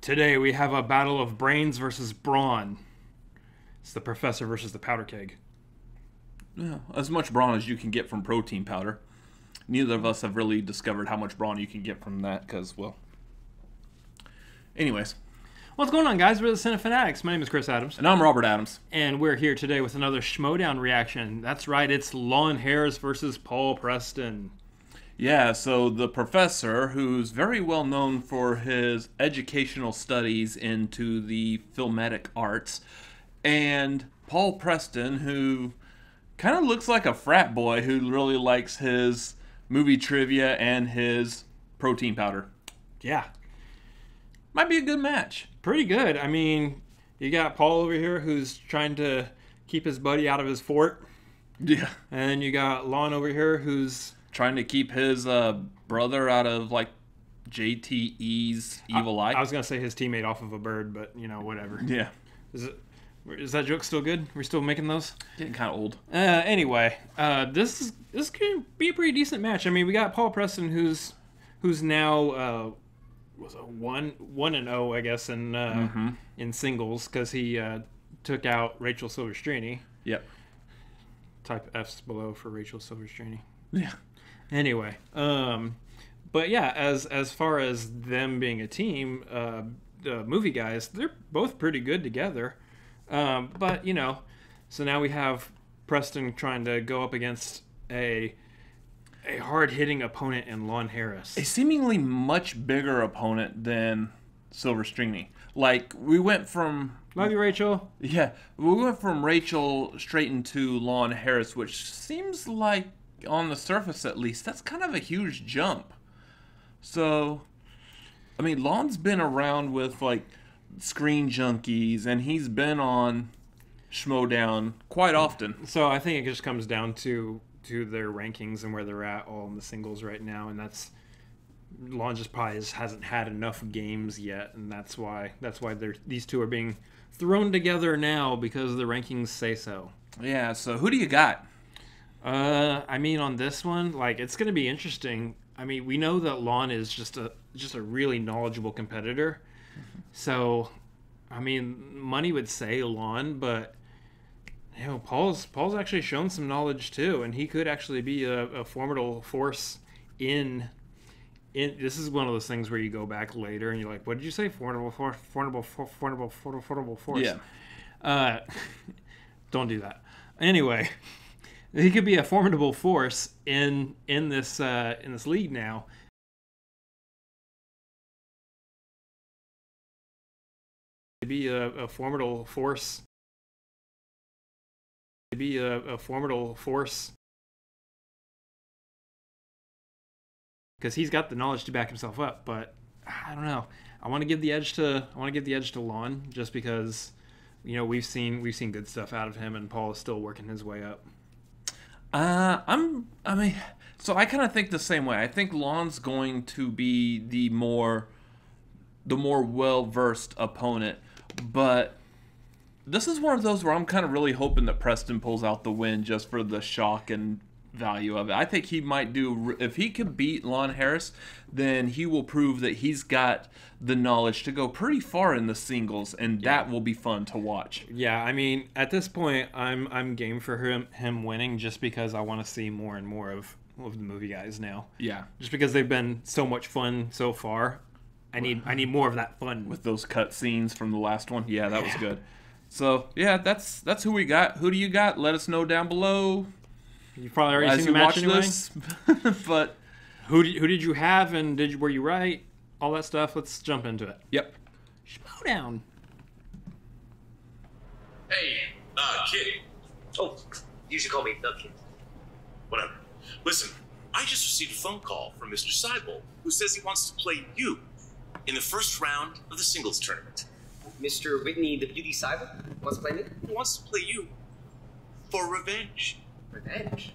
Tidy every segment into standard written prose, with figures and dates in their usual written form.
Today we have a battle of brains versus brawn. It's the professor versus the powder keg. Yeah, as much brawn as you can get from protein powder. Neither of us have really discovered how much brawn you can get from that because, well... Anyways. What's going on, guys? We're the Cinefanatics. My name is Chris Adams. And I'm Robert Adams. And we're here today with another Schmoedown reaction. That's right, it's Lon Harris versus Paul Preston. Yeah, so the professor, who's very well known for his educational studies into the filmatic arts, and Paul Preston, who kind of looks like a frat boy who really likes his movie trivia and his protein powder. Yeah. Might be a good match. Pretty good. I mean, you got Paul over here who's trying to keep his buddy out of his fort. Yeah. And you got Lon over here who's trying to keep his brother out of, like, JTE's evil eye. I was going to say his teammate off of a bird, but, you know, whatever. Yeah. Is that joke still good? We're still making those? Getting kind of old. Anyway, this could be a pretty decent match. I mean, we got Paul Preston who's now was a 1-0, I guess, in singles because he took out Rachel Silverstrini. Yep. Type F's below for Rachel Silverstrini. Yeah. Anyway, but yeah, as far as them being a team, the movie guys, they're both pretty good together. But, you know, so now we have Preston trying to go up against a hard-hitting opponent in Lon Harris. A seemingly much bigger opponent than Silverstrini. Like, we went from... Love you, Rachel. Yeah, we went from Rachel straight into Lon Harris, which seems like, on the surface at least, that's kind of a huge jump. So, I mean, Lon's been around with, like, Screen Junkies, and he's been on Schmoedown quite often. So I think it just comes down to their rankings and where they're at all in the singles right now, and that's Lon just probably hasn't had enough games yet, and that's why these two are being thrown together now because the rankings say so. Yeah, so who do you got? I mean, on this one, like, it's going to be interesting. I mean, we know that Lon is just a really knowledgeable competitor. So, I mean, money would say Lon, but you know, Paul's actually shown some knowledge too, and he could actually be a formidable force in. This is one of those things where you go back later and you're like, what did you say? Formidable force. Yeah. Don't do that. Anyway. He could be a formidable force in this league now. Be a formidable force. Be a formidable force. Because he's got the knowledge to back himself up, but I don't know. I want to give the edge to Lon just because, you know, we've seen good stuff out of him, and Paul is still working his way up. So I kind of think the same way. I think Lon's going to be the more well-versed opponent, but this is one of those where I'm kind of really hoping that Preston pulls out the win just for the shock and value of it. I think he might do, if he can beat Lon Harris, then he will prove that he's got the knowledge to go pretty far in the singles, and that will be fun to watch. Yeah, I mean, at this point, I'm game for him winning just because I want to see more and more of the movie guys now. Yeah, just because they've been so much fun so far. I need more of that fun with those cut scenes from the last one. Yeah, that was good. So yeah, that's who we got. Who do you got? Let us know down below. You've probably already seen the match anyway. This. But who did you have, and were you right? All that stuff. Let's jump into it. Yep. Schmoedown. Hey, kid. Oh, you should call me the kid. Whatever. Listen, I just received a phone call from Mr. Seibel, who says he wants to play you in the first round of the singles tournament. Mr. Whitney, the beauty Seibel, wants to play me? He wants to play you for revenge. Revenge?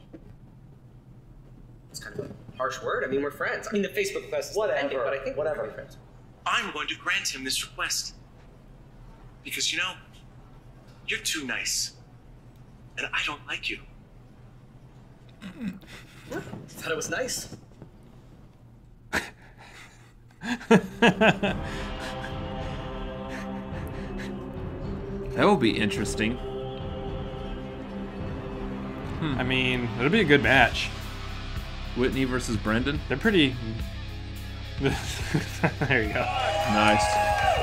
It's kind of a harsh word. I mean, we're friends. I mean, the Facebook request is ended, but I think we're friends. I'm going to grant him this request. Because, you know, you're too nice. And I don't like you. Thought it was nice. That will be interesting. I mean, it'll be a good match. Whitney versus Brendan. They're pretty. There you go. Nice.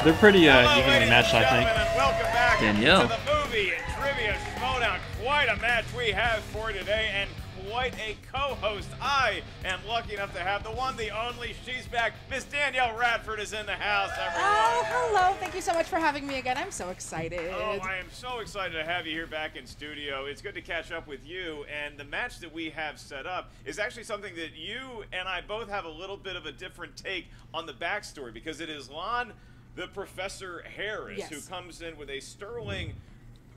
They're pretty Hello, evenly ladies matched, and I think. gentlemen, and welcome back Danielle. to the movie trivia Schmoedown. Quite a match we have for today, and quite a co-host. I am lucky enough to have the one, the only. She's back. Miss Danielle Radford is in the house, everyone. Oh, hello. Thank you so much for having me again. I'm so excited. Oh, I am so excited to have you here back in studio. It's good to catch up with you, and the match that we have set up is actually something that you and I both have a little bit of a different take on the backstory, because it is Lon, the Professor Harris, Yes. who comes in with a sterling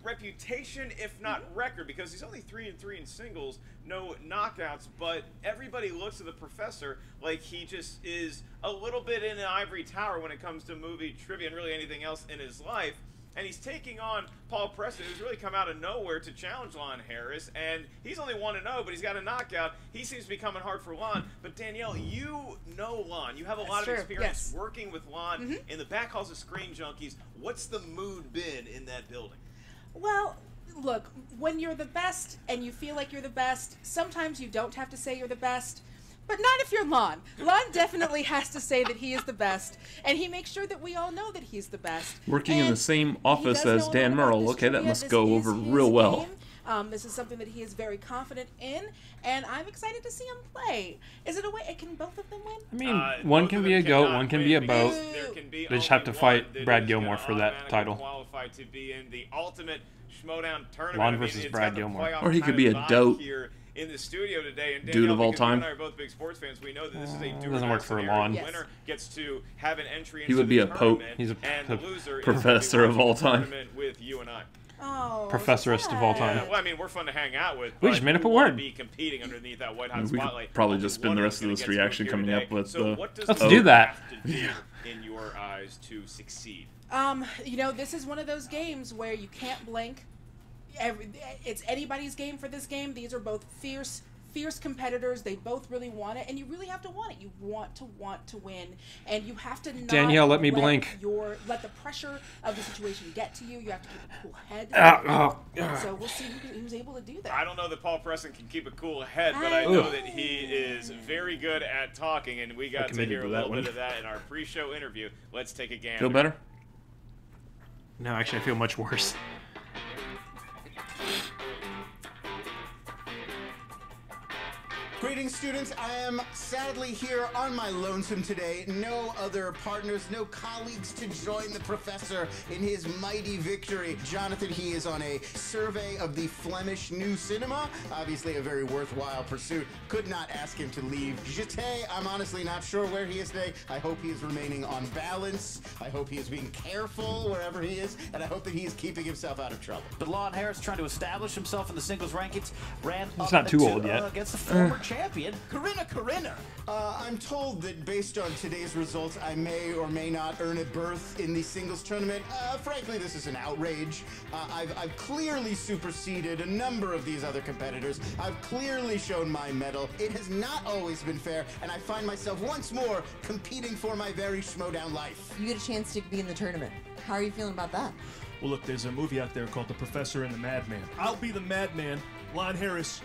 reputation, if not record, because he's only 3-3 in singles, no knockouts, but everybody looks at the Professor like he just is a little bit in an ivory tower when it comes to movie trivia and really anything else in his life. And he's taking on Paul Preston, who's really come out of nowhere to challenge Lon Harris, and he's only 1-0, but he's got a knockout. He seems to be coming hard for Lon. But Danielle, you know Lon. You have a lot of true, experience yes. working with Lon in the back halls of Screen Junkies. What's the mood been in that building? Well, look, when you're the best and you feel like you're the best, sometimes you don't have to say you're the best, but not if you're Lon. Lon definitely has to say that he is the best, and he makes sure that we all know that he's the best. Working in And the same he office does as know a Dan lot about Merle. this Okay, that trivia. must This go is over his real well. game. This is something that he is very confident in, and I'm excited to see him play. Is it a way? Can both of them win? I mean, one Both can of be them a goat, cannot one can win be a because boat. there can be They just have to only fight one that Brad is Gilmore gonna for that automatically title. qualify to be in the ultimate Schmoedown tournament. Lon I mean, versus it's Brad got the Gilmore. playoff Or he kind could be of a vibe dope here in the studio today. And dude Danielle, of all because you and time. I are both big sports fans. We know that this is a It do or doesn't die work for scenario. Lon. The Yes. winner gets to have an entry He into would be the a pope. tournament, He's a and the loser professor is of all time. tournament with you and I. Oh, Professorist of all sad. time. Yeah, well, I mean, we're fun to hang out with. We but just made up a we wanna word. Be competing underneath that white hot We could spotlight. probably Only just spin one the of rest us of this gonna get to reaction here coming today. up with So the- what does Let's the do that. have to do in your eyes to succeed? You know, this is one of those games where you can't blink. It's anybody's game for this game. These are both fierce competitors. They both really want it, and you really have to want it. You want to win, and you have to not Danielle, let me blink. Let the pressure of the situation get to you. You have to keep a cool head. So we'll see who's able to do that. I don't know that Paul Preston can keep a cool head, but I Ooh. know that he is very good at talking, and we got to committed hear a to that little one. bit of that in our pre-show interview. Let's take a gander. Feel better? No, actually, I feel much worse. Greetings, students. I am sadly here on my lonesome today. No other partners, no colleagues to join the professor in his mighty victory. Jonathan, he is on a survey of the Flemish new cinema. Obviously a very worthwhile pursuit. Could not ask him to leave. Jete, I'm honestly not sure where he is today. I hope he is remaining on balance. I hope he is being careful wherever he is, and I hope that he is keeping himself out of trouble. But Lon Harris trying to establish himself in the singles rankings ran He's up not too to, old yet. against the former champion, Corinna. I'm told that based on today's results, I may or may not earn a berth in the singles tournament. Frankly, this is an outrage. I've clearly superseded a number of these other competitors. I've clearly shown my mettle. It has not always been fair, and I find myself once more competing for my very Schmoedown life. You get a chance to be in the tournament. How are you feeling about that? Well, look, there's a movie out there called The Professor and the Madman. I'll be the madman. Lon Harris,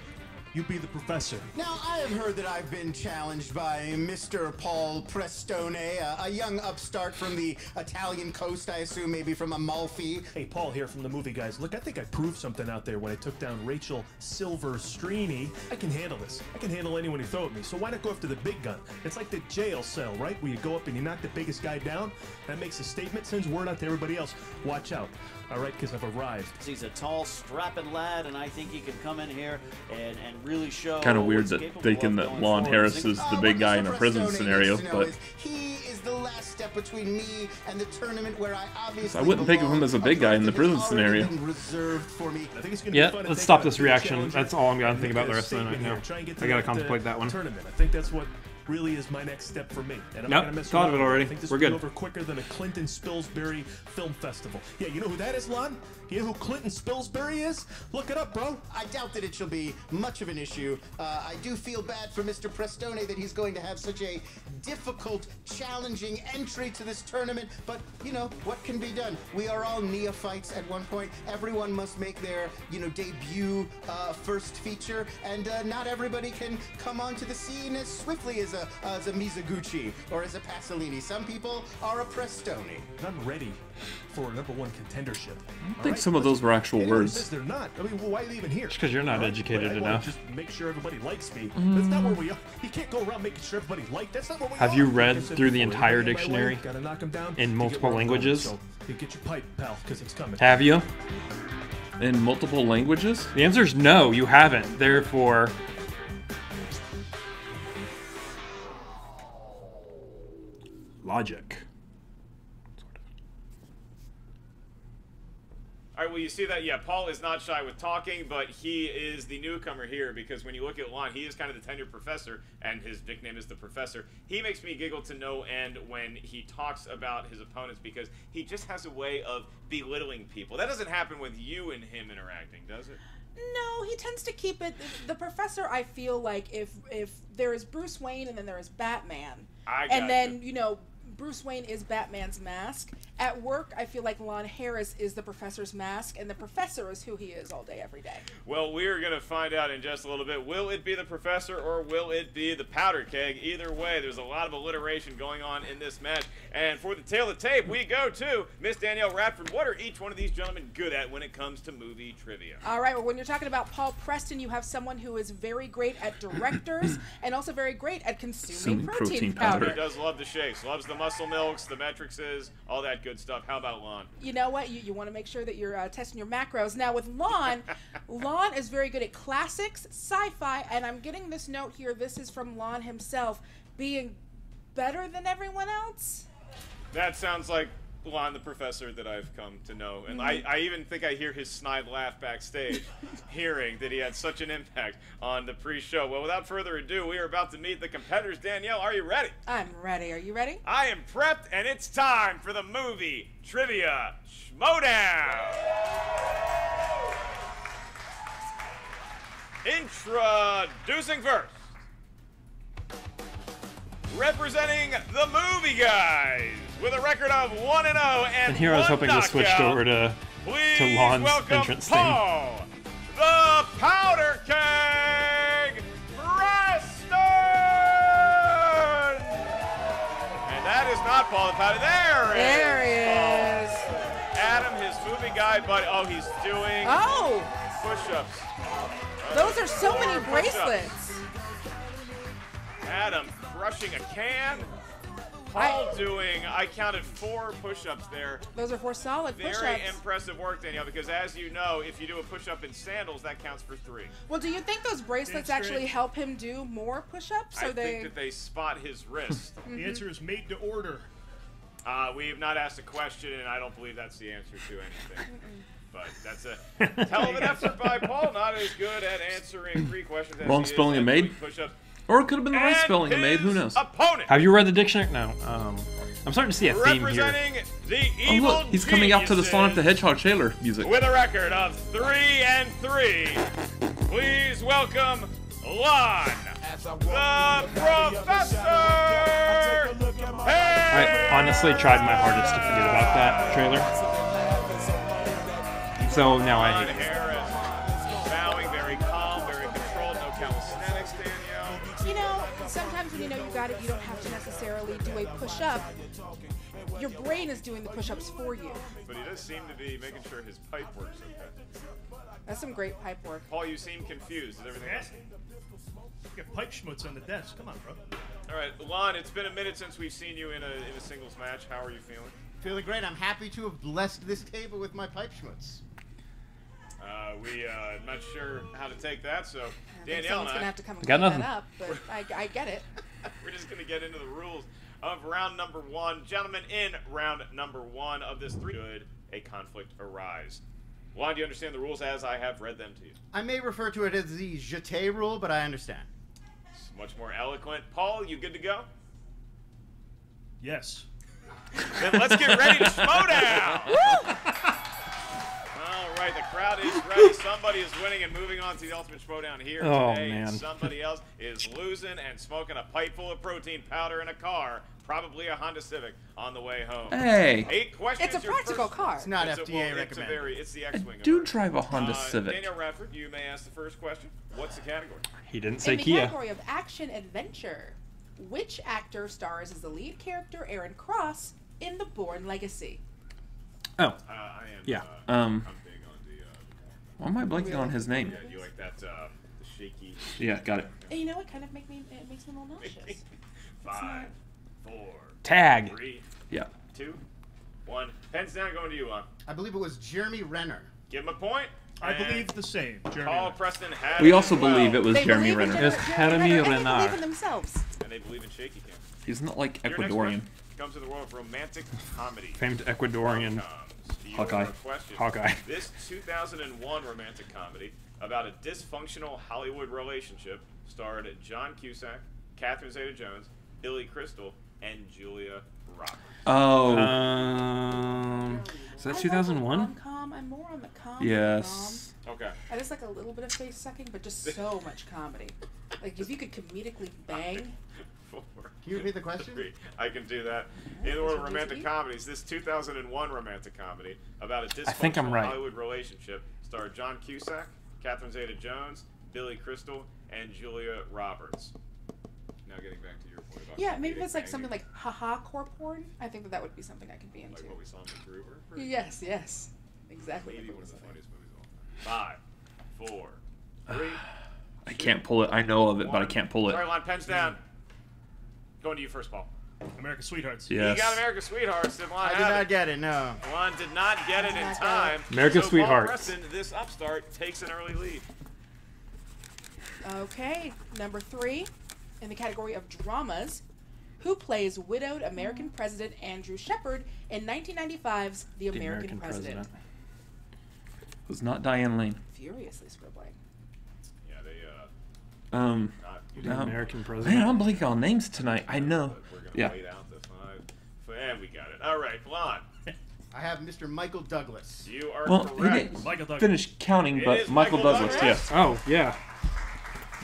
you be the professor. Now, I have heard that I've been challenged by Mr. Paul Prestone, a young upstart from the Italian coast, I assume, maybe from Amalfi. Hey, Paul here from the Movie Guys. Look, I think I proved something out there when I took down Rachel Silverstreeny. I can handle this. I can handle anyone who throw at me, so why not go after the big gun? It's like the jail cell, right? Where you go up and you knock the biggest guy down. That makes a statement, sends word out to everybody else. Watch out. All right, because I've arrived. He's a tall, strapping lad, and I think he can come in here and really show. Kind of weird what's that capable thinking of that going Lon forward. Harris is the big What guy Mr. in a prison Prestone scenario, needs to know but is he is the last step between me and the tournament where I obviously I wouldn't think of him belong. as a big guy in the berth that has prison already scenario. been reserved for me. I think it's gonna Yeah, be fun to let's take stop on this a big reaction. challenger That's all I'm gonna and think make about the a rest of the night statement now. here. Try and get to I gotta that, contemplate that one. Tournament. I think that's what really is my next step for me. And I'm Nope, not gonna mess thought around. of it already. I think this We're will be good. over quicker than a Clinton Spilsbury Film Festival. Yeah, you know who that is, Lon? You know who Clinton Spilsbury is? Look it up, bro. I doubt that it shall be much of an issue. I do feel bad for Mr. Prestone that he's going to have such a difficult, challenging entry to this tournament, but, you know, what can be done? We are all neophytes at one point. Everyone must make their, you know, debut first feature, and not everybody can come onto the scene as swiftly as a Mizuguchi or as a Pasolini. Some people are a Prestone. I'm ready for a #1 contendership. I think some of those were actual Anyone words. says they're not. I mean, well, why are they even here? Just 'cause you're not educated I wanna enough. Just make sure everybody likes me. That's not where we are. You can't go around making sure everybody likes. That's not where we are. Have you read Like I said through the before, entire everybody in my dictionary way, gotta knock 'em down in to get multiple where I'm going. languages? So, you get your pipe, pal, because it's coming. Have you? In multiple languages? The answer is no, you haven't. Therefore, logic. All right, well, you see that? Yeah, Paul is not shy with talking, but he is the newcomer here because when you look at Lon, he is kind of the tenured professor, and his nickname is the Professor. He makes me giggle to no end when he talks about his opponents because he just has a way of belittling people. That doesn't happen with you and him interacting, does it? No, he tends to keep it. The Professor, I feel like if there is Bruce Wayne and then there is Batman, and then you know Bruce Wayne is Batman's mask. At work, I feel like Lon Harris is the Professor's mask, and the Professor is who he is all day, every day. Well, we're going to find out in just a little bit. Will it be the Professor or will it be the Powder Keg? Either way, there's a lot of alliteration going on in this match. And for the tail of the tape, we go to Miss Danielle Radford. What are each one of these gentlemen good at when it comes to movie trivia? All right, well, when you're talking about Paul Preston, you have someone who is very great at directors and also very great at consuming protein powder. He does love the shakes, loves the muscle milks, the matrices, all that good stuff. How about Lon? You know what? You want to make sure that you're testing your macros. Now, with Lon, Lon is very good at classics, sci-fi, and I'm getting this note here. This is from Lon himself, being better than everyone else. That sounds like Lon the Professor that I've come to know. And I even think I hear his snide laugh backstage, hearing that he had such an impact on the pre-show. Well, without further ado, we are about to meet the competitors. Danielle, are you ready? I'm ready. Are you ready? I am prepped, and it's time for the movie Trivia Schmoedown. Introducing first, representing the movie guys with a record of 1-0 and here I was hoping this switched over to Lon's entrance theme. Paul, the Powder Keg Preston! And that is not Paul the Powder. There he is. Adam, his movie guy, buddy. Oh, he's doing push-ups. Those are so many push-ups. bracelets. Adam crushing a can. Paul doing, I counted 4 push-ups there. Those are 4 solid push-ups. Very impressive work, Danielle, because as you know, if you do a push-up in sandals, that counts for 3. Well, do you think those bracelets actually help him do more push-ups? I think that they spot his wrist. The answer is made to order. We have not asked a question, and I don't believe that's the answer to anything. But that's a hell of an effort by Paul. Not as good at answering 3 questions as Wrong spelling of made? Or it could have been the right spelling of made. Who knows? Opponent. Have you read the dictionary? No. I'm starting to see a theme here. Representing the Oh evil look, he's coming out to the Sonic the Hedgehog trailer music. with a record of 3-3. Please welcome Lon, the Professor. I honestly tried my hardest to forget about that trailer. So now I Lon hate it. Harris, bowing, very calm, very controlled, no calisthenics, Danielle. You know, sometimes when you know you got it, you don't have to necessarily do a push-up. Your brain is doing the push-ups for you. But he does seem to be making sure his pipe works okay. That's some great pipe work. Paul, you seem confused. Is everything else? Got pipe schmutz on the desk. Come on, bro. All right, Lon, it's been a minute since we've seen you in a singles match. How are you feeling? Feeling great. I'm happy to have blessed this table with my pipe schmutz. I'm not sure how to take that, so I think Danielle someone's and gonna I, have to come and Got clean nothing. that up, but I get it. we're just going to get into the rules of round number 1. Gentlemen, in round number 1 of this 3, should a conflict arise. Lon, do you understand the rules as I have read them to you? I may refer to it as the jeté rule, but I understand. much more eloquent. Paul, you good to go? Yes. Then let's get ready to Schmoedown! All right, the crowd is ready. Somebody is winning and moving on to the Ultimate Schmoedown here today. Man. And somebody else is losing and smoking a pipe full of protein powder in a car, probably a Honda Civic, on the way home. Hey. 8 questions. It's a practical car. It's not It's FDA recommended. It's the X-Wing. Do of it. drive a Honda Civic. Daniel Radford, you may ask the first question. What's the category? He didn't say In the Kia. category of action adventure, which actor stars as the lead character Aaron Cross in The Bourne Legacy? Oh, I am. Yeah. I'm big on the. Why am I blanking on his name? Yeah, you like that? The shaky. Yeah, got it. And you know what? Kind of makes me a little nauseous. 5, 4, Tag. 3, Yeah. 2, 1. Pens down, going to you, Lon. I believe it was Jeremy Renner. Give him a point. I And believe the same. Jeremy Paul Renner. Preston had We it also as well. believe it was They Jeremy believe in Renner. It's Jeremy Jeremy Renner, and they believe Renner. in themselves. And they believe in shaky cam. He's not like Your next Ecuadorian. question comes to the world of romantic comedy. Famed Ecuadorian. Hawkeye. Question. Hawkeye. This 2001 romantic comedy about a dysfunctional Hollywood relationship starred John Cusack, Catherine Zeta-Jones, Billy Crystal, and Julia Roberts. Oh. Is that I 2001? love a rom-com. I'm more on the comedy. Yes. Okay. I just like a little bit of face sucking, but just so much comedy. Like if you could comedically bang. 4, Can you repeat the question? 3. I can do that. In the world of romantic comedies, this 2001 romantic comedy about a think I'm dysfunctional right. Hollywood relationship starred John Cusack, Catherine Zeta-Jones, Billy Crystal, and Julia Roberts. Now getting back to your point about Yeah, maybe comedic it's like banging, something like haha core porn. I think that would be something I could be into. like what we saw in MacGruber. Yes, yes. Exactly. Maybe like one what of the we're saying. funniest movies of all time. 5, 4, 3. I can't pull it. I know of it, but I 1. can't pull it. Sorry, Lon, pens down. Going to you first, Paul. America's Sweethearts. Yes. You got America's Sweethearts. Did Lon I did have not it? get it, no. Lon did not get it in Not time. America's so Sweethearts. Paul Preston, this upstart, takes an early lead. Okay, number 3, in the category of dramas, who plays widowed American President Andrew Shepard in 1995's The The American, President? It was not Diane Lane. Furiously scribbling. Yeah, they Um. not. The Um, American president. Man, I'm blanking on names tonight. I know. But we're gonna Yeah. wait out the 5. And we got it. All right, Lon, I have Mr. Michael Douglas. you are Well, he correct. didn't Michael Douglas. finish counting, It but is Michael Michael Douglas, Douglas. yes. Oh, yeah.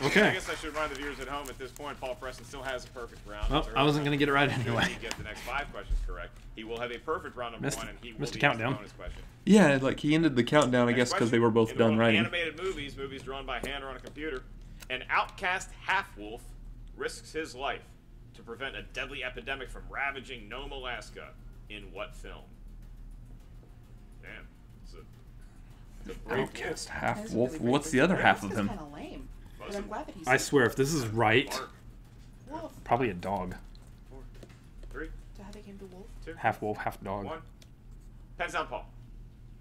I Okay. guess I should remind the viewers at home at this point, Paul Preston still has a perfect round. Well, It's I wasn't early. going to get it right If anyway. he gets the next 5 questions correct, he will have a perfect round number Missed- 1, and he will missed be a countdown. the bonus question. Yeah, like he ended the countdown, I Next guess, because they question. were both In the done world of writing. Animated movies drawn by hand or on a computer, an outcast half-wolf risks his life to prevent a deadly epidemic from ravaging Nome, Alaska. In what film? Damn, it's a brave Outcast, wolf. half That is wolf. really great. What's the other half of This is him? kind of lame, but I'm glad that he's I swear, if this is right, Bark. wolf. probably a dog. 4, 3, Is that how they came to wolf? 2, Half wolf, half dog. 1. Pens down, Paul.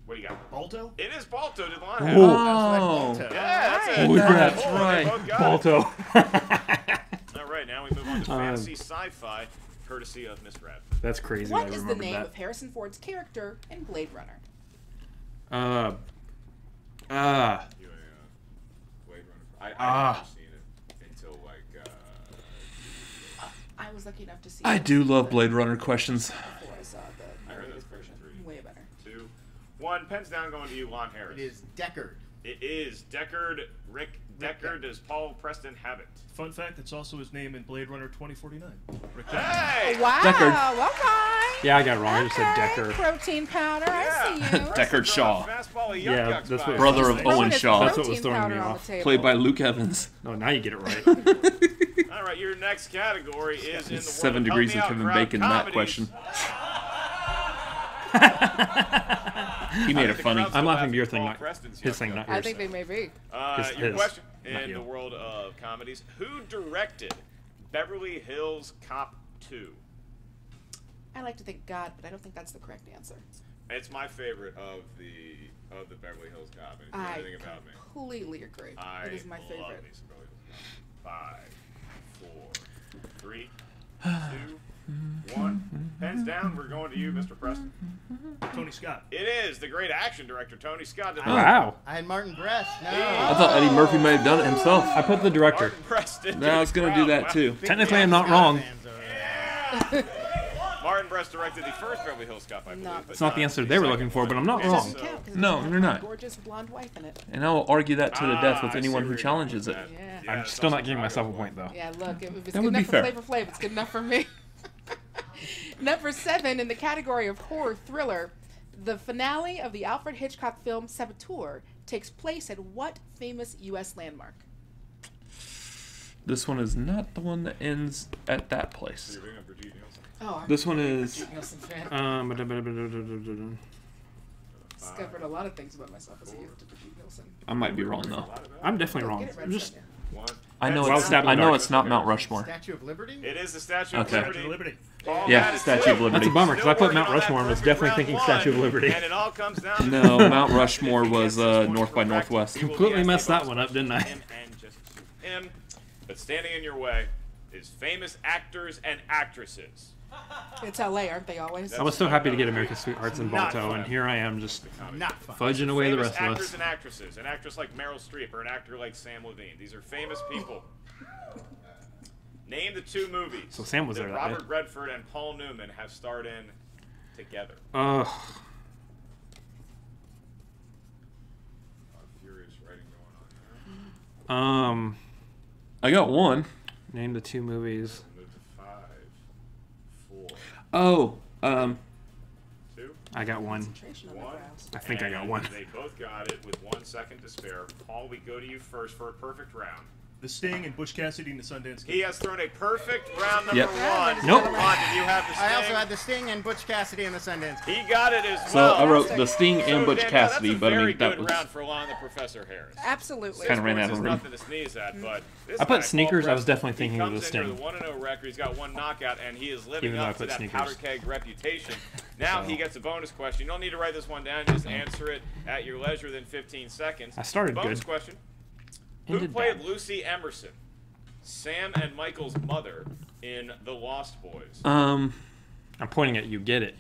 What do you got? Balto? It is Balto. Did Lon have? Oh. Oh. Yeah, that's it. Holy crap. That's Right. They both got it. Balto. All right, now we move on to fantasy sci-fi, courtesy of Miss Rad. That's crazy. What I is the remembered name that. of Harrison Ford's character in Blade Runner? You Blade Runner. I've never seen it until like. I was lucky enough to see I it do love Blade Runner questions. before I saw the I heard narrated that's version. version 3. Way better. 2, 1. Pens down. Going to you, Lon Harris. It is Deckard. It is Deckard. Rick Deckard. Does Paul Preston have it? Fun fact, it's also his name in Blade Runner 2049. Rick Deckard. Hey! Wow. Deckard. Okay. Yeah, I got it wrong. I just said Okay, Decker. Protein powder. I see you. Deckard Shaw. Fastball of Yeah, yuck yucks that's by what- it. Brother of He's throwing Owen his Shaw. That's what was protein throwing powder me on off. the table. Played by Luke Evans. No, now you get it right. All right, your next category is in the world 7 of degrees Help of Me Kevin Out Bacon in crowd that comedies. question. He made it The funny. crowd's I'm still laughing at your thing, Paul not Preston's his yuck thing, yuck. not I yours. think they may be. Your His, question not in you. the world of comedies: who directed Beverly Hills Cop 2? I like to think God, but I don't think that's the correct answer. It's my favorite of the Beverly Hills Cop. And if you know I anything about me, completely agree. I It is my love favorite. me some Beverly Hills Cop. 5, 4, 3, 2, 1. Pens down. We're going to you, Mr. Preston. Tony Scott. It is the great action director, Tony Scott. Did Wow. I had Martin Brest. No. I thought Eddie Murphy may have done it himself. I put the director. Martin Preston. No, I was going to do that too. Technically, I'm not wrong. Martin Brest directed the first Beverly Hills Cop, I believe. It's not the answer they were looking for, but I'm not wrong. No, you're not. Gorgeous blonde wife in it. And I will argue that to the death with I anyone see who where you're challenges going it. with Yeah. that. I'm still not giving myself a point, though. Yeah, look, if it's That good would be enough for fair. Flavor Flav, it's good enough for me. Number 7 in the category of horror thriller, the finale of the Alfred Hitchcock film Saboteur takes place at what famous U.S. landmark? This one is not the one that ends at that place. You're bringing up Brigitte Nielsen. Oh, This one is. Nielsen fan. Discovered a lot of things about myself as a youth to Brigitte Nielsen. I might be wrong though. I'm definitely wrong. Get it right, I'm just Sonia. 1. I know Well, it's. stab in the I know dark. it's not Mount Rushmore. Statue of Liberty? It is the Statue Okay. of Statue of Liberty. Liberty. Paul Yeah, got it, Statue too. of Liberty. That's a bummer because I put Still Mount working on Rushmore and was that definitely perfect thinking round Statue of one, Liberty. And it all comes down to No, this. Mount Rushmore If he was gets this one North by correct, Northwest. he will be Completely asking messed that bonus one up, didn't I? him and just him. But standing in your way is famous actors and actresses. It's L.A., aren't they always? I was so happy to get America's Sweethearts and Not Balto, fun. and here I am just Not fun. fudging away the Famous rest of actors us. and actresses. An actress like Meryl Streep or an actor like Sam Levine. These are famous people. Name the 2 movies So Sam was that there that Robert day. Redford and Paul Newman have starred in together. Ugh. Furious writing going on here. I got one. Name the 2 movies. Move to 5, 4, Oh, 2, I got one. Concentration on the 1. brows. I think I got And one. They both got it with 1 second to spare. Paul, we go to you first for a perfect round. The Sting and Butch Cassidy and the Sundance Kid. He has thrown a perfect round number Yep. 1. Nope. Lon, did you have the Sting? I also had the Sting and Butch Cassidy and the Sundance. He got it as so well. I wrote The Sting and Butch Danielle, Cassidy, that's a but I very mean that good was. round for Lon the Professor Harris. Absolutely. Kinda ran 6 out points of is room. nothing to sneeze at, but this I put guy, sneakers, Paul I was definitely Preston, thinking of the he comes in Sting. here with a 1-0 record. He's got 1 knockout, and he is living Even though I up to put that sneakers. powder keg reputation. Now he gets a bonus question. You don't need to write this one down. Just answer it at your leisure within 15 seconds. I started bonus good. question. Who Ended played bad. Lucy Emerson, Sam and Michael's mother, in The Lost Boys? I'm pointing at you. Get it.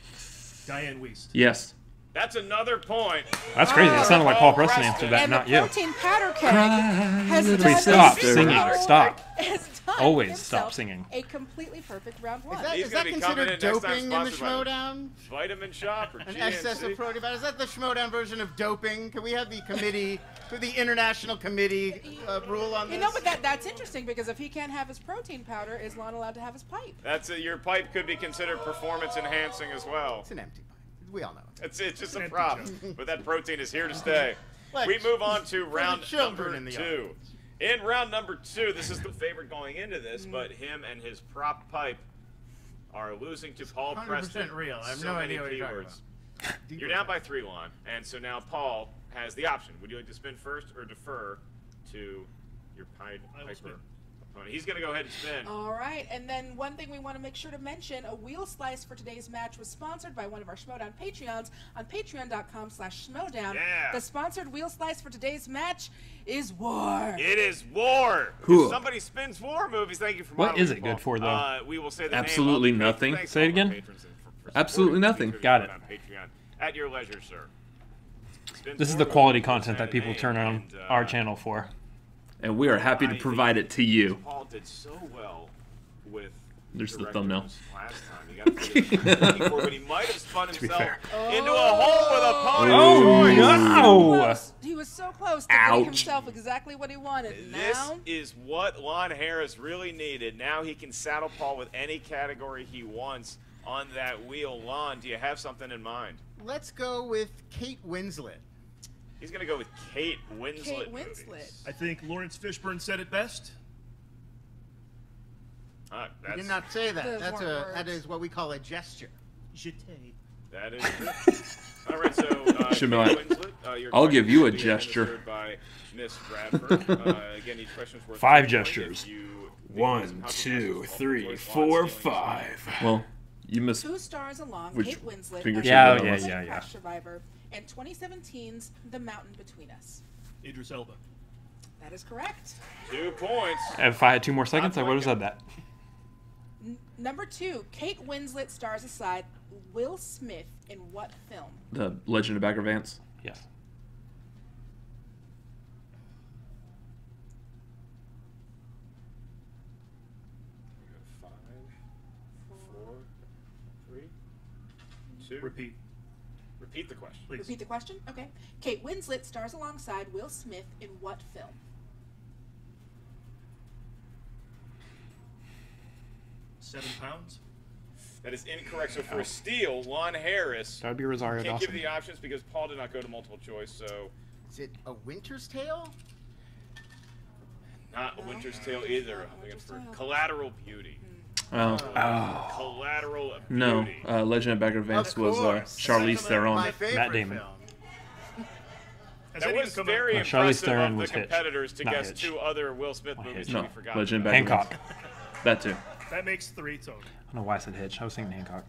Diane Wiest. Yes. That's another point. That's crazy. It sounded like Paul Preston answered that, And not the you. protein powder keg has done Please stop himself- singing. Stop. has done Always himself stop singing. A completely perfect round 1. He's Is that gonna be coming considered in next time doping in the sponsored by Schmoedown? Vitamin Shop or An GNC? excess of protein? Is that the Schmoedown version of doping? Can we have the committee, the international committee rule on this? You know, but that's interesting because if he can't have his protein powder, is Lon allowed to have his pipe? That's it. Your pipe could be considered performance enhancing as well. It's an empty pipe. We all know it. It's just a empty prop, joke. but that protein is here to stay. Like We move on to the round children number in the 2. In round number 2, this is the favorite going into this, but him and his prop pipe are losing to Paul 100% Preston. real. I have So no many idea what you're talking keywords. You're down by 3, Lon, and so now Paul has the option. Would you like to spin first or defer to your Pied I will Piper spin. opponent? He's going to go ahead and spin. All right, and then one thing we want to make sure to mention, a wheel slice for today's match was sponsored by one of our Schmoedown Patreons on patreon.com/Schmoedown. Yeah. The sponsored wheel slice for today's match is War. It is War. Who- If somebody spins War movies, thank you for What modeling, is it good Paul. for, though? We will say the Absolutely name of the nothing. Thanks Say it to all our again. patrons for Absolutely supporting nothing. the Got it. on Patreon. At your leisure, sir. Spins This is War the movies, quality we'll content say that the people name, turn on and, our channel for. And we are happy to provide it to you. Paul did so well with There's the directors thumbnail. last time. He got to but he might have spun be himself fair. into a hole with a pony. Oh, choice. no! Close. He was so close to getting Ouch. himself exactly what he wanted. This Now, is what Lon Harris really needed. Now he can saddle Paul with any category he wants on that wheel. Lon, do you have something in mind? Let's go with Kate Winslet. He's going to go with Kate Winslet. Kate movies. Winslet. I think Lawrence Fishburne said it best. Ah, You that's, did not say that. Those That's weren't that words. is what we call a gesture. Jeté. that is true. All right, so Should be Kate like, Winslet, your I'll question give you will a be gesture. administered By Miss Bradford. Again, each question's worth 5 1 point. gestures. If you think 1, it's impossible, 2, it's 3, Lon 4, stealing 5. Well, you missed. Who stars along Which Kate Winslet finger as should Yeah, go the on? plane yeah. crash survivor in 2017's The Mountain Between Us? Idris Elba. That is correct. 2 points. If I had 2 more seconds, I would have said that. Number 2, Kate Winslet stars aside Will Smith in what film? The Legend of Bagger Vance. Yes. Five, four, three, two. Repeat. Repeat the question. Please. Repeat the question? Okay. Kate Winslet stars alongside Will Smith in what film? £7. That is incorrect. So for a steal, Lon Harris. That would be Rosario Can't Dawson. give the options because Paul did not go to multiple choice. So Is it A Winter's Tale? not A Winter's Tale either. I'm looking for Collateral Beauty. Oh. Collateral Beauty. No. Legend of Bagger Vance Of was course. Charlize Theron. My favorite Matt Damon. film. Has That anyone was come very No, Charlize impressive Theron of the was Hitch, competitors to not guess Hitch. 2 other Will Smith movies Hitch. that No. we forgot. Legend of Bagger Hancock. Vance. That too. That makes 3 total. I don't know why I said Hitch. I was thinking Hancock.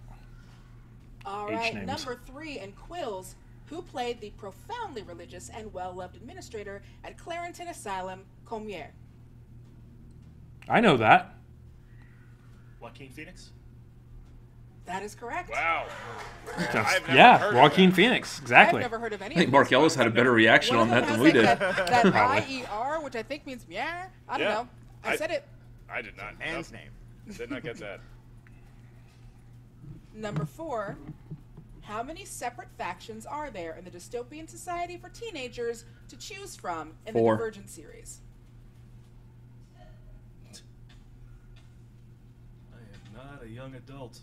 All H right, names. number 3, and Quills, who played the profoundly religious and well-loved administrator at Clarenton Asylum, Comier. I know that. Joaquin Phoenix? That is correct. Wow. That's- I've never yeah, heard of Joaquin that. Phoenix. I've Exactly. never heard of any I think of Mark these. Ellis had a better reaction One on of that them than we has did. like that Probably. IER, which I think means yeah. I don't Yeah. know. I said it. I did not. Anne's Nope. name. Did not get that. Number 4, how many separate factions are there in the dystopian society for teenagers to choose from in 4. the Divergent series? I am not a young adult.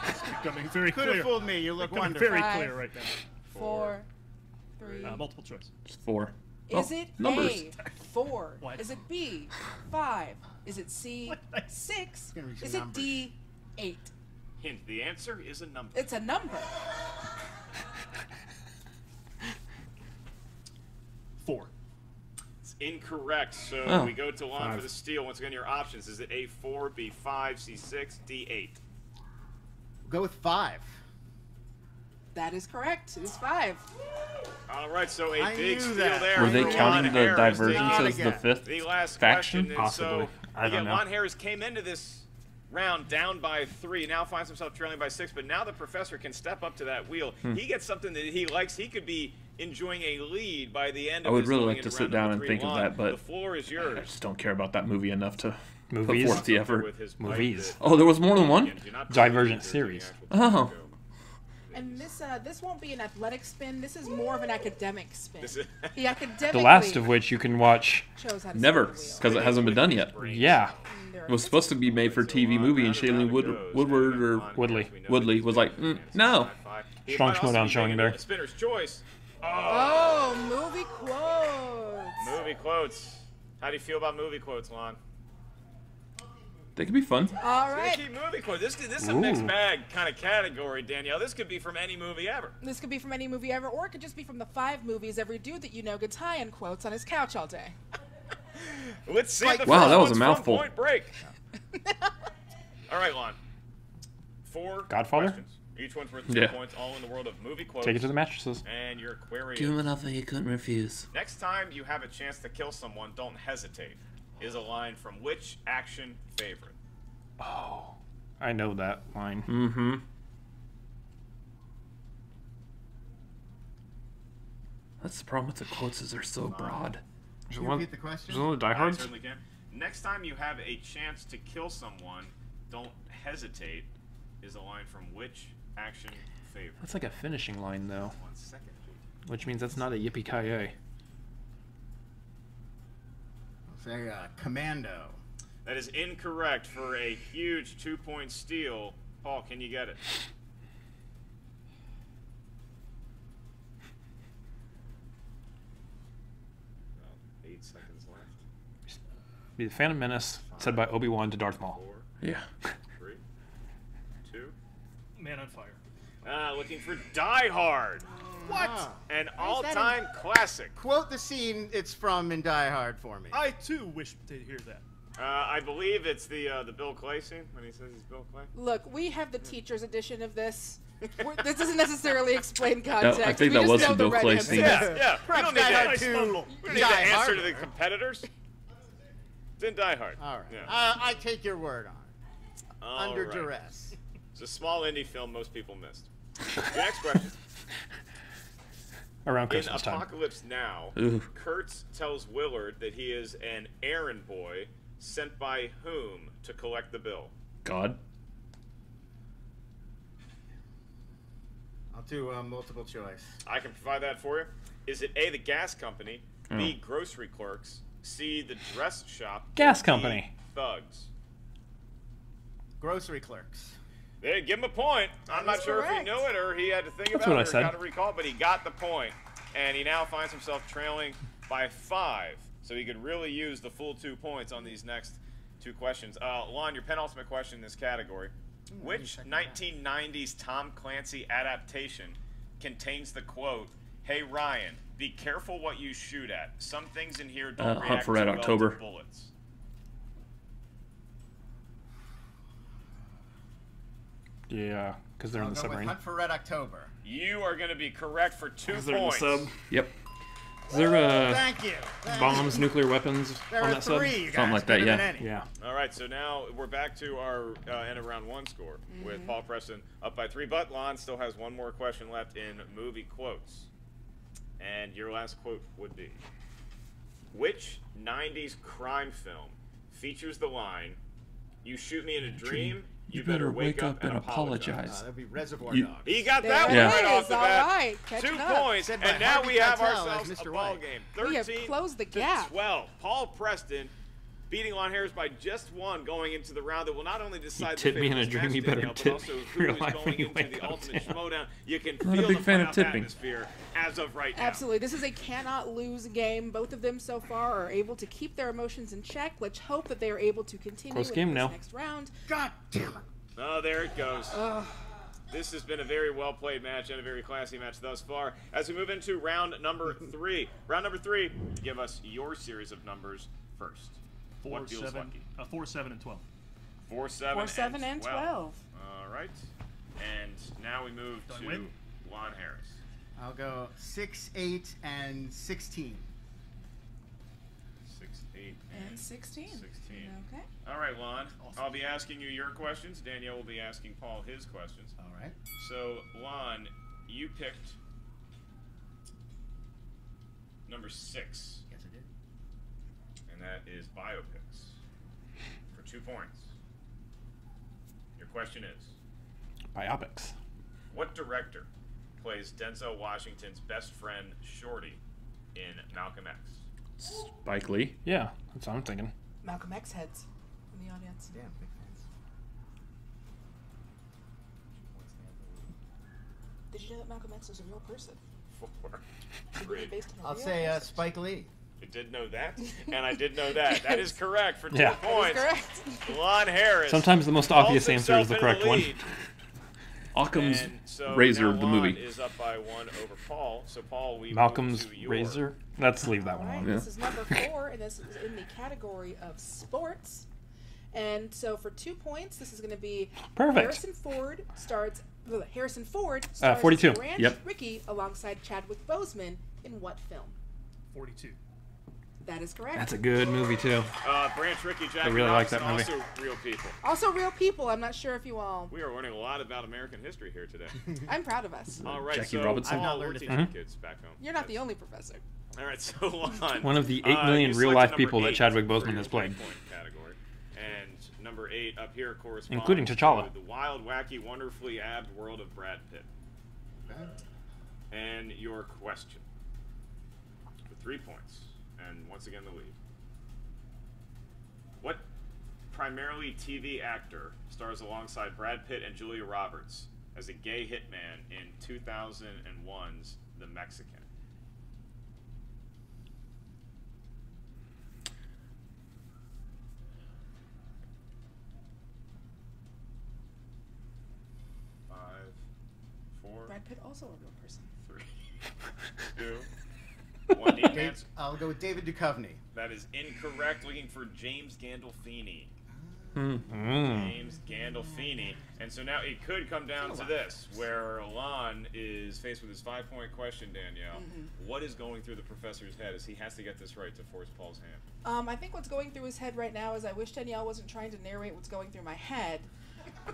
It's becoming very Could clear. have fooled me. You look Becoming wonderful. very 5, clear right now. 4, 3. Multiple choice. It's 4. Is Oh, it numbers. A, 4? What? Is it B, 5? Is it C, 6? gonna be some Is it numbers. D, 8? Hint, the answer is a number. It's a number. 4. It's incorrect. So Oh. we go to Lon for 5. the steal. Once again, your options. Is it A4, B5, C6, D8? Go with 5. That is correct. It is 5. All right, so a I big knew steal that. there. Were they for counting Lon the Harris. Divergence Not as the again. 5th The last faction? question. Possibly. And so, I don't again, know. Lon Harris came into this round down by 3, now finds himself trailing by 6, but now the professor can step up to that wheel. He gets something that he likes. He could be enjoying a lead by the end of I would this really going like to into sit round down number and 3. think of Lon, that, but the floor is I yours. just don't care about that movie enough to Movies? put forth the effort. With his Movies. bite Oh, there was more than that- one? Again, do not Divergent believe series. there's any actual Oh. time to go. And this won't be an athletic spin. This is more of an academic spin. This is- He academically The last of which you can watch. chose how to Never, spin the wheel. because it hasn't been done yet. Yeah. There It was supposed to be made for TV movie, and Shailene Woodward or Woodley was like, no. Strong Schmoedown showing there. Spinner's choice. Oh, movie quotes. Movie quotes. How do you feel about movie quotes, Lon? They could be fun. All right. Keep movie quotes. This is a mixed Ooh. bag kind of category, Danielle. This could be from any movie ever. This could be from any movie ever, or it could just be from the 5 movies every dude that you know gets high in quotes on his couch all day. Let's see the Wow, first that was a one's from mouthful. Point Break. All right, Lon. 4 Godfather? questions. Each one's worth 2 Yeah. points, all in the world of movie quotes. Take it to the mattresses. And your query Give him is, an offer he couldn't refuse. next time you have a chance to kill someone, don't hesitate, is a line from which action favorite? Oh, I know that line. Mm-hmm. That's the problem with the quotes is they're so broad. There's Can you one, repeat the question? there's one of the Die I Hards. certainly can. Next time you have a chance to kill someone, don't hesitate, is a line from which action favorite? That's like a finishing line, though, 1 second, please. which means that's not a yippee-ki-yay. Say Commando. That is incorrect for a huge 2-point steal. Paul, can you get it? About 8 seconds left. Be the Phantom Menace, said by Obi-Wan to Darth Maul. 4, Yeah. 3, 2. Man on Fire. Looking for Die Hard. What? An Why is that all-time classic. Quote the scene it's from in Die Hard for me. I too wish to hear that. I believe it's the Bill Clay scene when he says he's Bill Clay. Look, we have the teacher's edition of this. This doesn't necessarily explain context. I think we that just was know the Bill red Clay answer. scene. Yeah. We Perhaps don't need Die to, Hard 2. we don't need to Die answer Hard. to the competitors. It's in Die Hard. All right. Yeah. I take your word on it. All Under right. duress. It's a small indie film most people missed. The next question. Around In Christmas time. Apocalypse Now, Ooh. Kurtz tells Willard that he is an errand boy sent by whom to collect the bill? God. I'll do multiple choice. I can provide that for you. Is it A, the gas company, B, grocery clerks, C, the dress shop, Gas or D, company. thugs? Grocery clerks. They give him a point. I'm not sure if he knew it or he had to think That's about what it I or said. got to recall, but he got the point, and he now finds himself trailing by 5. So he could really use the full 2 points on these next 2 questions. Lon, your penultimate question in this category. Which 1990s Tom Clancy adaptation contains the quote, "Hey Ryan, be careful what you shoot at. Some things in here don't Hunt react for Red too well October. to bullets." Yeah, because they're I'll in the go with submarine. Hunt for Red October. You are going to be correct for 2 They're in the points. sub. Yep. Is there Thank you. Thank bombs, you. nuclear weapons There on are that sub? 3, you guys. Something like that, Better yeah. than any. Yeah. All right, so now we're back to our end of round 1 score with Paul Preston up by 3, but Lon still has one more question left in movie quotes. And your last quote would be, which 90s crime film features the line, "You shoot me in a dream, you better wake up and apologize"? That'd be Reservoir You- Dogs. He got There that it one right is. off the All bat. right. 2 Catching up. points, Said by and now Harvey we have Keitel as ourselves a Mr. ball White. game. We have 13 closed the to gap. 12. Paul Preston beating Lon Harris by just 1 going into the round that will not only decide tip the me in fate a of this dream, match, you better Danielle, but tip also me who in real is life going when you into wake the up, ultimate Dan. Schmoedown. You can Not a feel big the fan of playoff tipping. atmosphere as of right now. Absolutely. This is a cannot lose game. Both of them so far are able to keep their emotions in check. Let's hope that they are able to continue Close with game this now. next round. God damn it. Oh, there it goes. This has been a very well-played match and a very classy match thus far. As we move into round number 3. Round number 3, give us your series of numbers first. 4, What feels 7, lucky? 4, 7, and 12. 4, 7, 4, 7, and 12. All right. And now we move Do I to win? Lon Harris. I'll go 6, 8, and 16. 6, 8, And 16. 16. Okay. All right, Lon. I'll be asking you your questions. Danielle will be asking Paul his questions. All right. So, Lon, you picked number 6, Yes, I did. and that is biopics for 2 points. Your question is, Biopics. what director plays Denzel Washington's best friend Shorty in Malcolm X? Spike Lee. Yeah, that's what I'm thinking. Malcolm X heads in the audience. Damn, big fans. Did you know that Malcolm X was a real person? 4, Really 3. based on a I'll real say person? Spike Lee. I did know that, and I did know that. That is correct for 2 Yeah. points. Correct. Lon Harris. Sometimes the most holds obvious answer is himself the in correct one. lead. Occam's And so Razor, now the Lon movie. is up by 1 over Paul. So Paul, we Malcolm's move to your Razor. Let's leave that All one right, alone. this is number 4, and this is in the category of sports. And so for 2 points, this is going to be Perfect. Harrison Ford stars 42. Branch Yep. Rickey alongside Chadwick Boseman in what film? 42. That is correct. That's a good movie too. Branch Rickey, Jack I really like that Nicholson, movie. Also real people. Also real people. I'm not sure if you all. We are learning a lot about American history here today. I'm proud of us. All right, Jackie so Robinson. I've not Paul, we're learned a teaching thing. kids back home. You're not the only professor. All right, so Lon. One of the 8 million you real selected life number people that 8 Chadwick for Boseman your has played. 3-point category. And number 8 up here corresponds Including T'Challa. to the wild, wacky, wonderfully abbed world of Brad Pitt. And your question for 3 points, and once again the lead. What primarily TV actor stars alongside Brad Pitt and Julia Roberts as a gay hitman in 2001's The Mexican? Five, 4, Brad Pitt also a real person. 3, 2, 1. Need an answer? I'll go with David Duchovny. That is incorrect. Looking for James Gandolfini. James Gandolfini. And so now it could come down to this, where Lon is faced with his 5-point question, Danielle. What is going through the professor's head as he has to get this right to force Paul's hand? I think what's going through his head right now is I wish Danielle wasn't trying to narrate what's going through my head.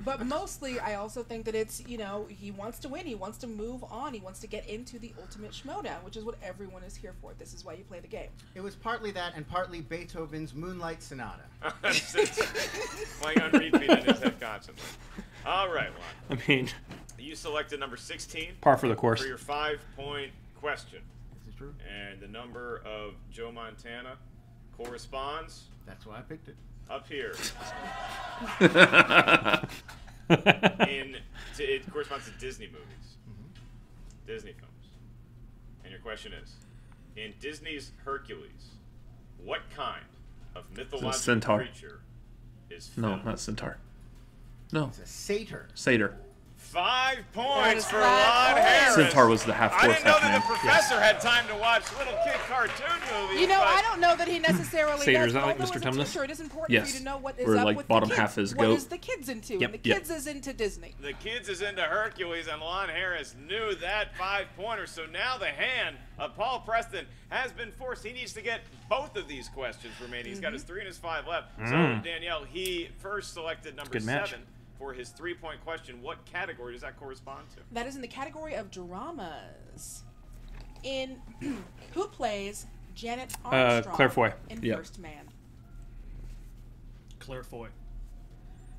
But mostly, I also think that it's, you know, he wants to win. He wants to move on. He wants to get into the ultimate Schmoedown, which is what everyone is here for. This is why you play the game. It was partly that and partly Beethoven's Moonlight Sonata. Playing on repeat in his head constantly. All right, Lon. I mean, You selected number 16. Par for the course. For your 5-point question. This is true. And the number of Joe Montana corresponds. That's why I picked it. Up here. It corresponds to Disney movies. Disney films. And your question is, in Disney's Hercules, what kind of mythological centaur. creature is No, filmed? not centaur. No. It's a satyr. Satyr. 5 points for flat Lon Harris. Centaur was the I half-dwarf, didn't know that the half-man. professor had time to watch little kid cartoon movies. You know, but I don't know that he necessarily Satyr, does. is that like although Mr. as a Tumnus? teacher, it is important Yes. for you to know what is Where, up like, with bottom the kids. half is What goat. is the kids into? Yep. And the Yep. kids is into Disney. The kids is into Hercules, and Lon Harris knew that 5-pointer. So now the hand of Paul Preston has been forced. He needs to get both of these questions remaining. He's got his 3 and his 5 left. So, Danielle, he first selected number Good match. 7 for his 3-point question. What category does that correspond to? That is in the category of dramas. In who plays Janet Armstrong Claire Foy. in Yep. First Man? Claire Foy.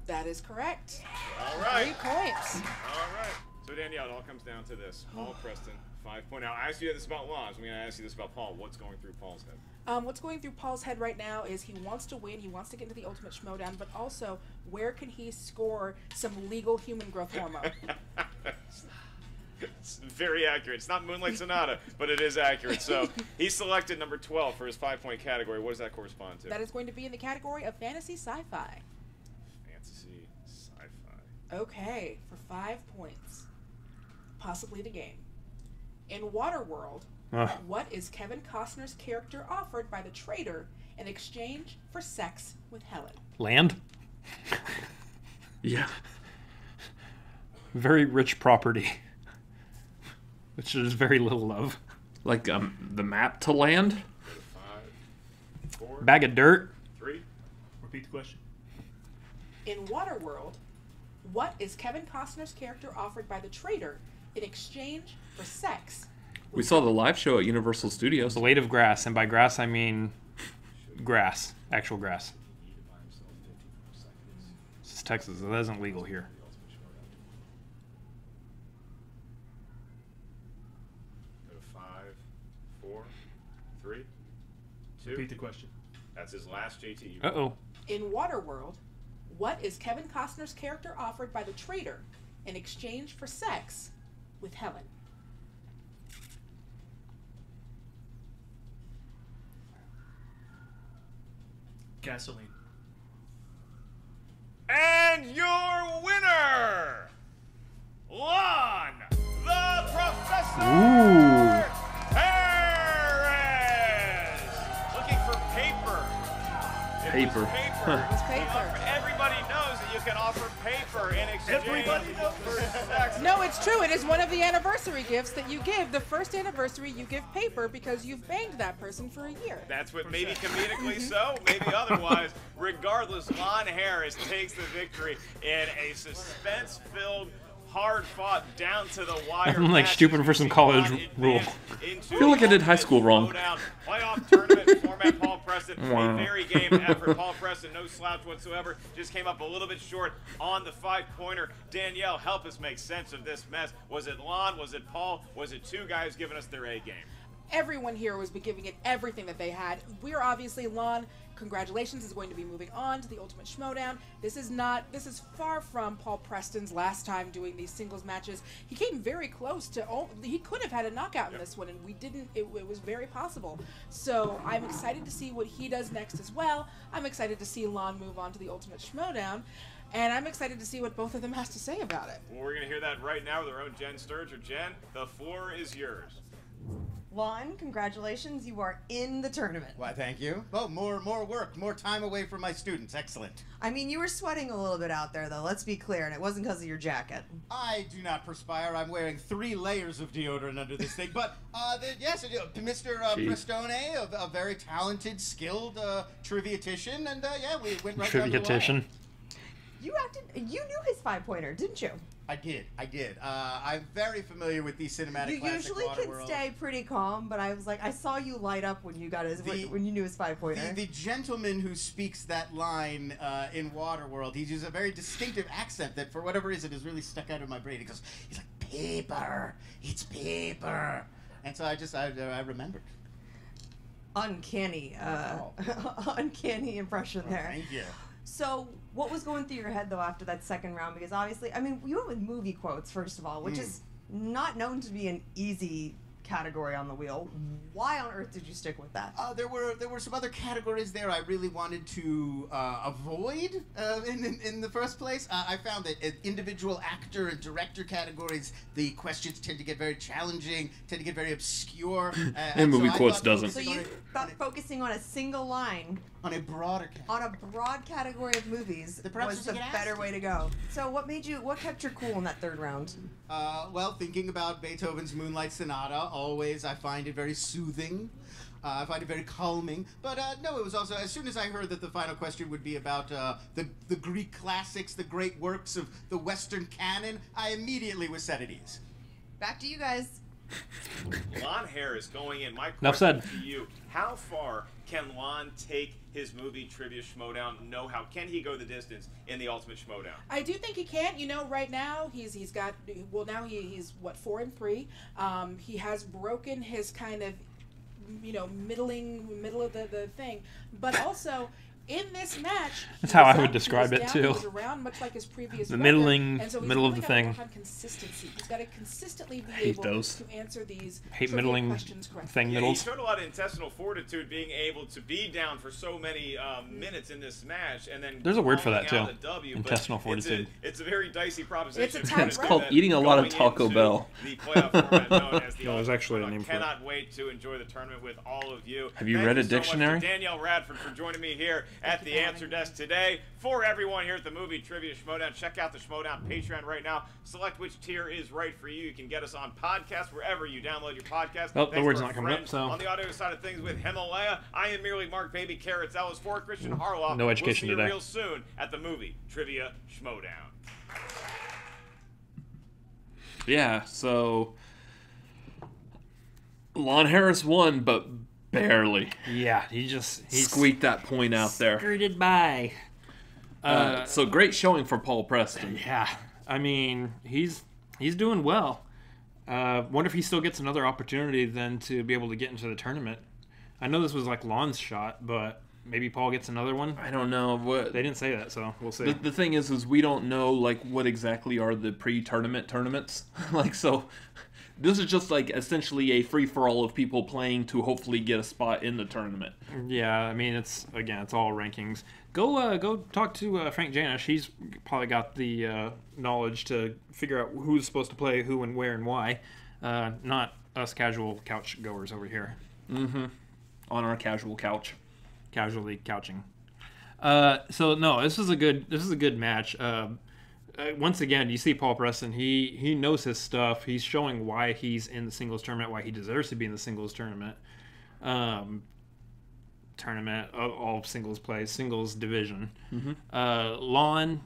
That is correct. All right. 3 points. All right. So, Danielle, it all comes down to this. Paul Preston, 5 point. Now, I asked you this about Lon. So I'm going to ask you this about Paul. What's going through Paul's head? What's going through Paul's head right now is he wants to win, he wants to get into the ultimate Schmoedown, but also where can he score some legal human growth hormone? It's very accurate. It's not Moonlight Sonata, but it is accurate. So he selected number 12 for his 5-point category. What does that correspond to? That is going to be in the category of fantasy sci-fi. Fantasy sci-fi. Okay, for 5 points. Possibly the game. In Waterworld, what is Kevin Costner's character offered by the trader in exchange for sex with Helen? Land? Yeah. Very rich property. Which there's very little of. Like the map to land? 5, 4, Bag of dirt? 3. Repeat the question. In Waterworld, what is Kevin Costner's character offered by the trader in exchange for sex? We saw the live show at Universal Studios. Blade of grass. And by grass, I mean grass. Actual grass. This is Texas. That isn't legal here. Go to 5, 4, 3, 2. Repeat the question. That's his last JT. Uh-oh. In Waterworld, what is Kevin Costner's character offered by the trader in exchange for sex with Helen? Gasoline. And your winner, Lon, the Professor Harris. Looking for paper. It was paper. It was paper. Everybody knows that you can offer paper in exchange for sex. No, it's true. It is one of the anniversary gifts that you give. The first anniversary, you give paper because you've banged that person for a year. That's what maybe comedically so, maybe otherwise. Regardless, Lon Harris takes the victory in a suspense-filled, hard-fought, down-to-the-wire I'm like match stupid as for some we college advance rule. into I feel like I did high school wrong. Schmoedown playoff tournament format. Paul Preston, Wow. a very game effort. Paul Preston, no slouch whatsoever, just came up a little bit short on the 5-pointer. Danielle, help us make sense of this mess. Was it Lon? Was it Paul? Was it two guys giving us their A game? Everyone here was giving it everything that they had. We're obviously, Lon, congratulations, is going to be moving on to the Ultimate Schmoedown. This is far from Paul Preston's last time doing these singles matches. He came very close to, he could have had a knockout in this one, and we didn't, it was very possible. So I'm excited to see what he does next as well. I'm excited to see Lon move on to the Ultimate Schmoedown. And I'm excited to see what both of them has to say about it. Well, we're going to hear that right now with our own Jen Sturger. Jen, the floor is yours. Lon, congratulations, you are in the tournament. Why, thank you. Oh, more work, more time away from my students. Excellent. I mean, you were sweating a little bit out there, though. Let's be clear, and it wasn't because of your jacket. I do not perspire. I'm wearing 3 layers of deodorant under this thing. But, yes, Mr. Prestone, a very talented, skilled triviatician, and, yeah, we went right down the Triviatician. You knew his 5-pointer, didn't you? I did. I'm very familiar with the cinematic classic usually can Waterworld. stay pretty calm, but I was like, I saw you light up when you got when you knew his 5-pointer. The gentleman who speaks that line in Waterworld, he uses a very distinctive accent that, for whatever reason, has really stuck out in my brain. He's like, paper, it's paper. And so I remembered. Uncanny, uncanny impression there. Thank you. So, what was going through your head, though, after that second round? Because obviously, I mean, you went with movie quotes, first of all, which is not known to be an easy category on the wheel. Why on earth did you stick with that? There were some other categories there I really wanted to avoid in the first place. I found that in individual actor and director categories, the questions tend to get very challenging, tend to get very obscure. And movie quotes doesn't. So you thought focusing on a single line on a broader category. On a broad category of movies was the better way to go. So what kept your cool in that third round? Well, thinking about Beethoven's Moonlight Sonata, always I find it very soothing. I find it very calming. But no, it was also, as soon as I heard that the final question would be about the Greek classics, the great works of the Western canon, I immediately was set at ease. Back to you guys. Lon Harris going in. My Enough question said. to you, how far can Lon take his movie trivia Schmoedown? Can he go the distance in the ultimate Schmoedown? I do think he can. You know, right now he's 4-3. He has broken his kind of, middle of the thing, but also in this match, that's how I would describe it too. He's around, much like his previous the middle of the thing. Have consistency. He's got to consistently be able to answer these middling questions correctly. thing Yeah, middles. he showed a lot of intestinal fortitude, being able to be down for so many minutes in this match, and then there's a word for that too. W, intestinal fortitude. It's a very dicey proposition. It's called eating a lot of Taco Bell. The playoff format known as the No, there's actually a name for it. Cannot wait to enjoy the tournament with all of you. Have you Thank read a so dictionary? Much to Danielle Radford for joining me here at the Answer Desk today. For everyone here at the Movie Trivia Schmoedown, check out the Schmoedown Patreon right now. Select which tier is right for you. You can get us on podcast wherever you download your podcast. Oh, the Thanks word's to not our coming up, friends so. on the audio side of things with Himalaya, I am merely Mark Baby Carrots Ellis for Christian Harloff. No education we'll see today. you real soon at the Movie Trivia Schmoedown. Yeah, so Lon Harris won, but barely. Yeah, he squeaked that point out there. Skirted by. So great showing for Paul Preston. Yeah, I mean he's doing well. Wonder if he still gets another opportunity then to be able to get into the tournament. I know this was like Lon's shot, but maybe Paul gets another one. I don't know what they didn't say that, so we'll see. The thing is we don't know like what exactly are the pre-tournament tournaments. So this is just like essentially a free-for-all of people playing to hopefully get a spot in the tournament. Yeah, I mean it's all rankings. Go talk to Frank Janish. He's probably got the knowledge to figure out who's supposed to play who and where and why. Not us casual couch goers over here. Mm-hmm. On our casual couch. Casually couching. So no, this is a good match. Once again, you see Paul Preston. He knows his stuff. He's showing why he's in the singles tournament, why he deserves to be in the singles tournament. All singles play, singles division. Mm-hmm. Lon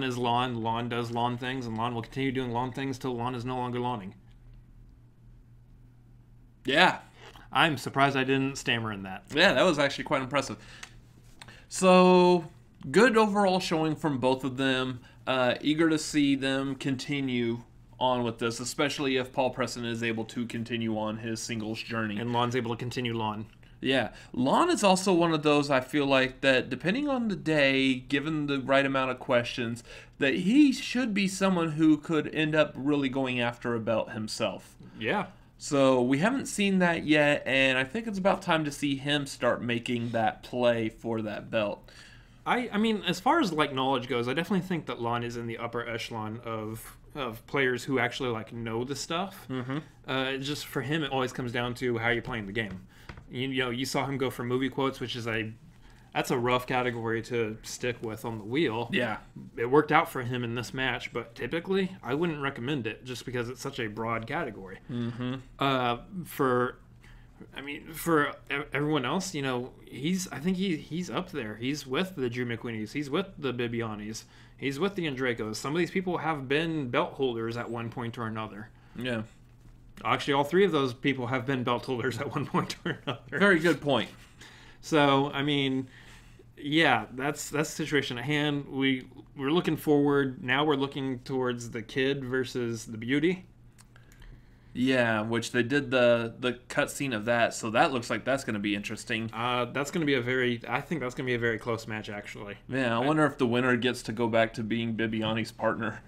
is Lon. Lon does Lon things, and Lon will continue doing Lon things till Lon is no longer Loning. Yeah. I'm surprised I didn't stammer in that. Yeah, that was actually quite impressive. So, good overall showing from both of them. Eager to see them continue on with this, especially if Paul Preston is able to continue on his singles journey. And Lon's able to continue Lon. Yeah. Lon is also one of those, I feel like, that depending on the day, given the right amount of questions, that he should be someone who could end up really going after a belt himself. Yeah. So we haven't seen that yet, and I think it's about time to see him start making that play for that belt. I mean, as far as like knowledge goes, I definitely think that Lon is in the upper echelon of of players who actually like know the stuff. Just for him, it always comes down to how you're playing the game. You know, you saw him go for movie quotes, which is that's a rough category to stick with on the wheel. Yeah. It worked out for him in this match, but typically I wouldn't recommend it just because it's such a broad category. For everyone else, you know, I think he's up there. He's with the Drew McQueenies. He's with the Bibianis. He's with the Andrekos. Some of these people have been belt holders at one point or another. Yeah. Actually, all three of those people have been belt holders at one point or another. Very good point. So, I mean, yeah, that's the situation at hand. We're looking forward. Now we're looking towards the kid versus the beauty. Yeah, which they did the cutscene of that, so that looks like that's going to be interesting. That's going to be I think that's going to be a very close match, actually. Yeah, I wonder if the winner gets to go back to being Bibiani's partner.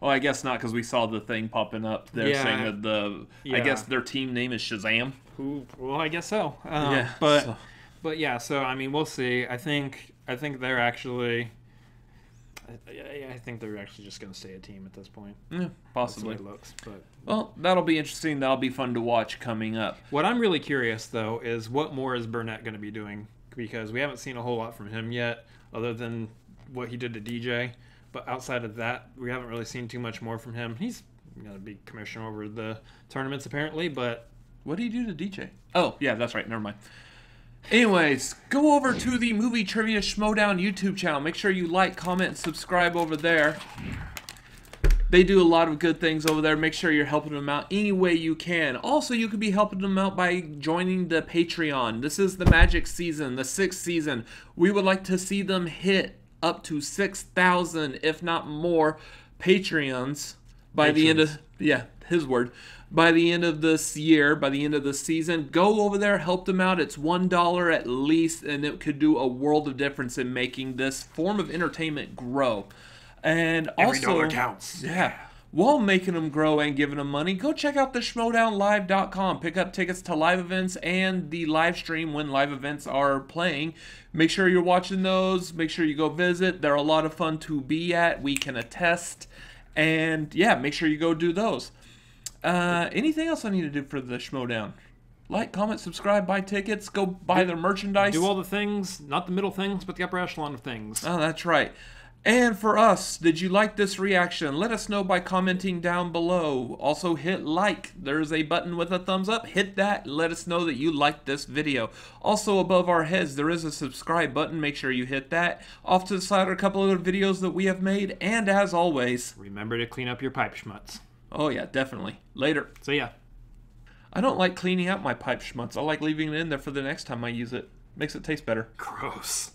Well, I guess not, because we saw the thing popping up there saying that I guess their team name is Shazam. Well, I guess so. But yeah, so I mean, we'll see. I think they're actually. I think they're actually just going to stay a team at this point. Yeah, possibly. That's the way it looks. But well, that'll be interesting. That'll be fun to watch coming up. What I'm really curious though is what more is Burnett going to be doing, because we haven't seen a whole lot from him yet, other than what he did to DJ. But outside of that, we haven't really seen too much more from him. He's going to be commissioner over the tournaments apparently, but what did he do to DJ? Oh, yeah, that's right. Never mind. Anyways, go over to the Movie Trivia Schmoedown YouTube channel. Make sure you like, comment, and subscribe over there. They do a lot of good things over there. Make sure you're helping them out any way you can. Also, you could be helping them out by joining the Patreon. This is the Magic season, the 6th season. We would like to see them hit up to 6,000, if not more, Patreons by the end of, his word, by the end of this year, by the end of the season. Go over there, help them out. It's $1 at least, and it could do a world of difference in making this form of entertainment grow. And every also, dollar counts. Yeah. While making them grow and giving them money, go check out the Schmoedownlive.com. Pick up tickets to live events and the live stream when live events are playing. Make sure you're watching those. Make sure you go visit. They're a lot of fun to be at. We can attest. And yeah, make sure you go do those. Anything else I need to do for the Schmoedown? Like, comment, subscribe, buy tickets, go buy their merchandise. Do all the things, not the middle things, but the upper echelon of things. Oh, that's right. And for us, did you like this reaction? Let us know by commenting down below. Also hit like. There's a button with a thumbs up. Hit that. Let us know that you liked this video. Also above our heads, there is a subscribe button. Make sure you hit that. Off to the side are a couple other videos that we have made. And as always, remember to clean up your pipe schmutz. Oh yeah, definitely. Later. See ya. I don't like cleaning out my pipe schmutz. I like leaving it in there for the next time I use it. Makes it taste better. Gross.